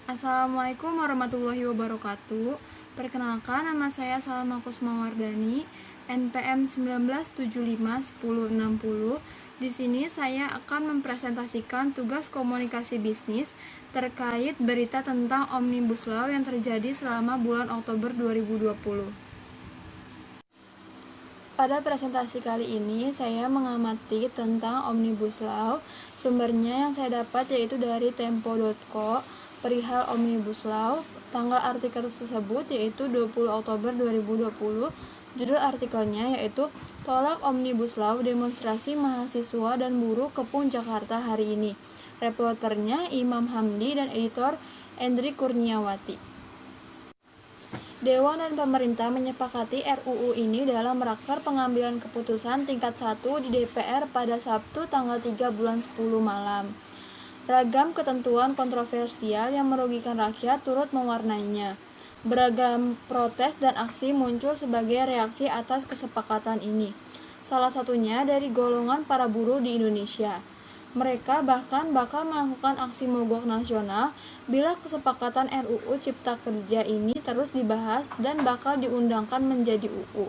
Assalamualaikum warahmatullahi wabarakatuh. Perkenalkan, nama saya Salma Kusmawardani, NPM 19751060. Di sini saya akan mempresentasikan tugas komunikasi bisnis terkait berita tentang Omnibus Law yang terjadi selama bulan Oktober 2020. Pada presentasi kali ini, saya mengamati tentang Omnibus Law. Sumbernya yang saya dapat yaitu dari tempo.co perihal Omnibus Law. Tanggal artikel tersebut yaitu 20 Oktober 2020. Judul artikelnya yaitu Tolak Omnibus Law, Demonstrasi Mahasiswa dan Buruh Kepung Jakarta Hari Ini. Reporternya Imam Hamdi dan editor Endri Kurniawati. Dewan dan pemerintah menyepakati RUU ini dalam raker pengambilan keputusan tingkat 1 di DPR pada Sabtu tanggal 3 bulan 10 malam. Ragam ketentuan kontroversial yang merugikan rakyat turut mewarnainya. Beragam protes dan aksi muncul sebagai reaksi atas kesepakatan ini. Salah satunya dari golongan para buruh di Indonesia. Mereka bahkan bakal melakukan aksi mogok nasional bila kesepakatan RUU Cipta Kerja ini terus dibahas dan bakal diundangkan menjadi UU.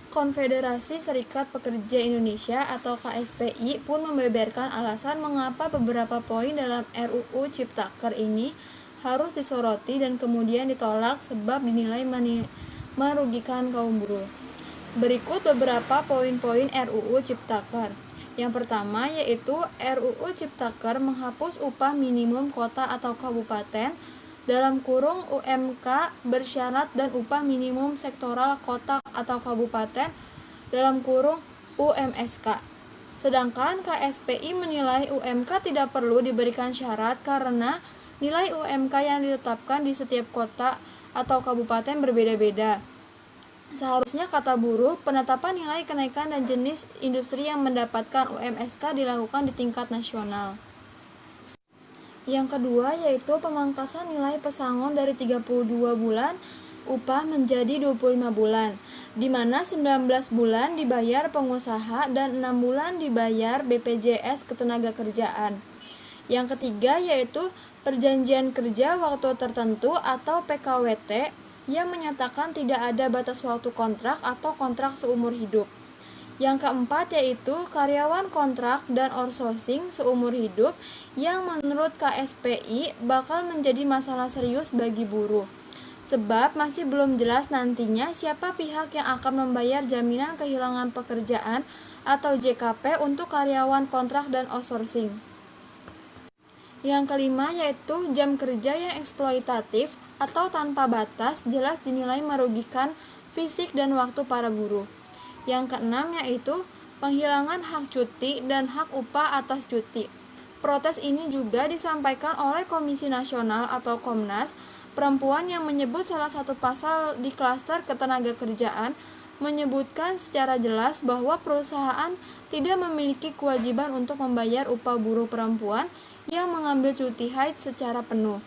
Konfederasi Serikat Pekerja Indonesia atau KSPI pun membeberkan alasan mengapa beberapa poin dalam RUU Ciptaker ini harus disoroti dan kemudian ditolak sebab dinilai merugikan kaum buruh. Berikut beberapa poin-poin RUU Ciptaker. Yang pertama yaitu RUU Ciptaker menghapus upah minimum kota atau kabupaten (UMK) bersyarat dan upah minimum sektoral kota atau kabupaten (UMSK). Sedangkan KSPI menilai UMK tidak perlu diberikan syarat karena nilai UMK yang ditetapkan di setiap kota atau kabupaten berbeda-beda. Seharusnya, kata buruh, penetapan nilai kenaikan dan jenis industri yang mendapatkan UMSK dilakukan di tingkat nasional. Yang kedua yaitu pemangkasan nilai pesangon dari 32 bulan upah menjadi 25 bulan, di mana 19 bulan dibayar pengusaha dan 6 bulan dibayar BPJS Ketenagakerjaan. Yang ketiga yaitu perjanjian kerja waktu tertentu atau PKWT yang menyatakan tidak ada batas waktu kontrak atau kontrak seumur hidup. Yang keempat yaitu karyawan kontrak dan outsourcing seumur hidup yang menurut KSPI bakal menjadi masalah serius bagi buruh. Sebab masih belum jelas nantinya siapa pihak yang akan membayar jaminan kehilangan pekerjaan atau JKP untuk karyawan kontrak dan outsourcing. Yang kelima yaitu jam kerja yang eksploitatif atau tanpa batas jelas dinilai merugikan fisik dan waktu para buruh. Yang keenam yaitu penghilangan hak cuti dan hak upah atas cuti. Protes ini juga disampaikan oleh Komisi Nasional atau Komnas Perempuan yang menyebut salah satu pasal di klaster ketenagakerjaan menyebutkan secara jelas bahwa perusahaan tidak memiliki kewajiban untuk membayar upah buruh perempuan yang mengambil cuti haid secara penuh.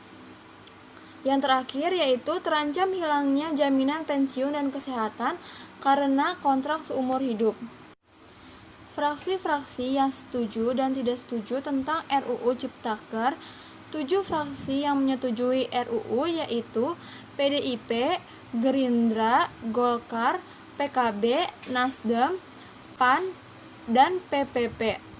Yang terakhir yaitu terancam hilangnya jaminan pensiun dan kesehatan karena kontrak seumur hidup. Fraksi-fraksi yang setuju dan tidak setuju tentang RUU Ciptaker. 7 fraksi yang menyetujui RUU yaitu PDIP, Gerindra, Golkar, PKB, Nasdem, PAN, dan PPP.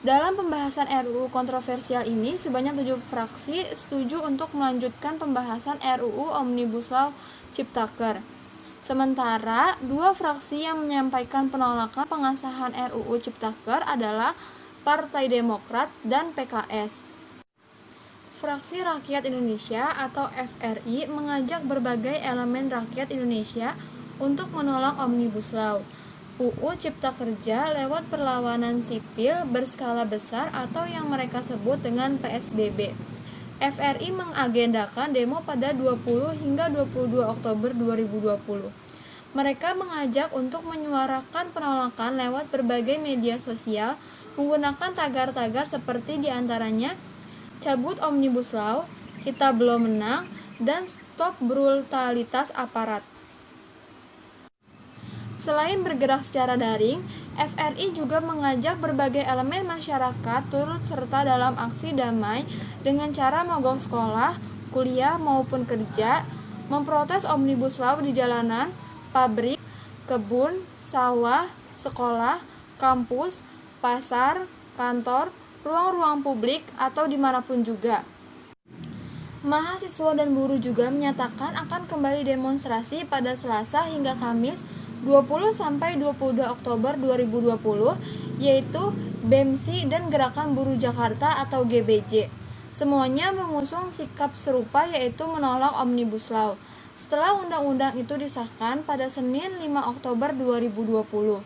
Dalam pembahasan RUU kontroversial ini, sebanyak 7 fraksi setuju untuk melanjutkan pembahasan RUU Omnibus Law Ciptaker. Sementara, 2 fraksi yang menyampaikan penolakan pengesahan RUU Ciptaker adalah Partai Demokrat dan PKS. Fraksi Rakyat Indonesia atau FRI mengajak berbagai elemen rakyat Indonesia untuk menolak Omnibus Law UU Cipta Kerja lewat perlawanan sipil berskala besar atau yang mereka sebut dengan PSBB. FRI mengagendakan demo pada 20 hingga 22 Oktober 2020. Mereka mengajak untuk menyuarakan penolakan lewat berbagai media sosial menggunakan tagar-tagar seperti diantaranya cabut Omnibus Law, kita belum menang, dan stop brutalitas aparat. Selain bergerak secara daring, FRI juga mengajak berbagai elemen masyarakat turut serta dalam aksi damai dengan cara mogok sekolah, kuliah maupun kerja, memprotes Omnibus Law di jalanan, pabrik, kebun, sawah, sekolah, kampus, pasar, kantor, ruang-ruang publik, atau dimanapun juga. Mahasiswa dan buruh juga menyatakan akan kembali demonstrasi pada Selasa hingga Kamis 20-22 Oktober 2020, yaitu BEMSI dan Gerakan Buruh Jakarta atau GBJ. Semuanya mengusung sikap serupa, yaitu menolak Omnibus Law setelah undang-undang itu disahkan pada Senin 5 Oktober 2020.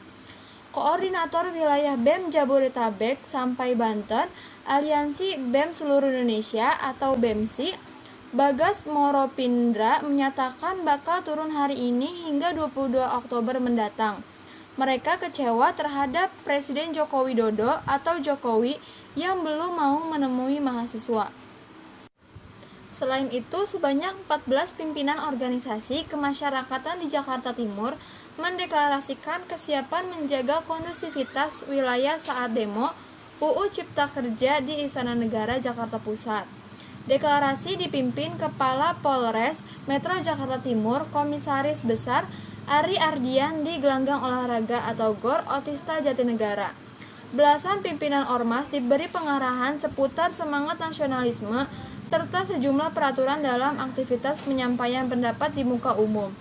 Koordinator Wilayah BEM Jabodetabek sampai Banten, Aliansi BEM Seluruh Indonesia atau BEMSI, Bagas Moropindra menyatakan bakal turun hari ini hingga 22 Oktober mendatang. Mereka kecewa terhadap Presiden Joko Widodo atau Jokowi yang belum mau menemui mahasiswa. Selain itu, sebanyak 14 pimpinan organisasi kemasyarakatan di Jakarta Timur mendeklarasikan kesiapan menjaga kondusivitas wilayah saat demo UU Cipta Kerja di Istana Negara Jakarta Pusat. Deklarasi dipimpin Kepala Polres Metro Jakarta Timur, Komisaris Besar Ari Ardian di Gelanggang Olahraga atau GOR Otista Jatinegara. Belasan pimpinan ormas diberi pengarahan seputar semangat nasionalisme serta sejumlah peraturan dalam aktivitas penyampaian pendapat di muka umum.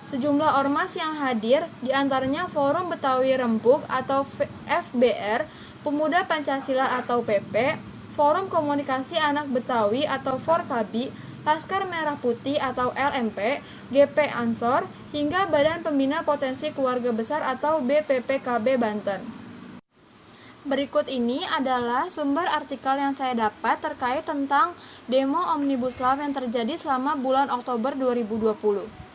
Sejumlah ormas yang hadir, diantaranya Forum Betawi Rempuk atau FBR, Pemuda Pancasila atau PP, Forum Komunikasi Anak Betawi atau Forkabi, Laskar Merah Putih atau LMP, GP Ansor, hingga Badan Pembina Potensi Keluarga Besar atau BPPKB Banten. Berikut ini adalah sumber artikel yang saya dapat terkait tentang demo Omnibus Law yang terjadi selama bulan Oktober 2020.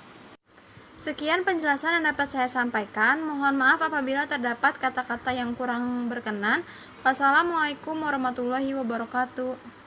Sekian penjelasan yang dapat saya sampaikan. Mohon maaf apabila terdapat kata-kata yang kurang berkenan. Wassalamualaikum warahmatullahi wabarakatuh.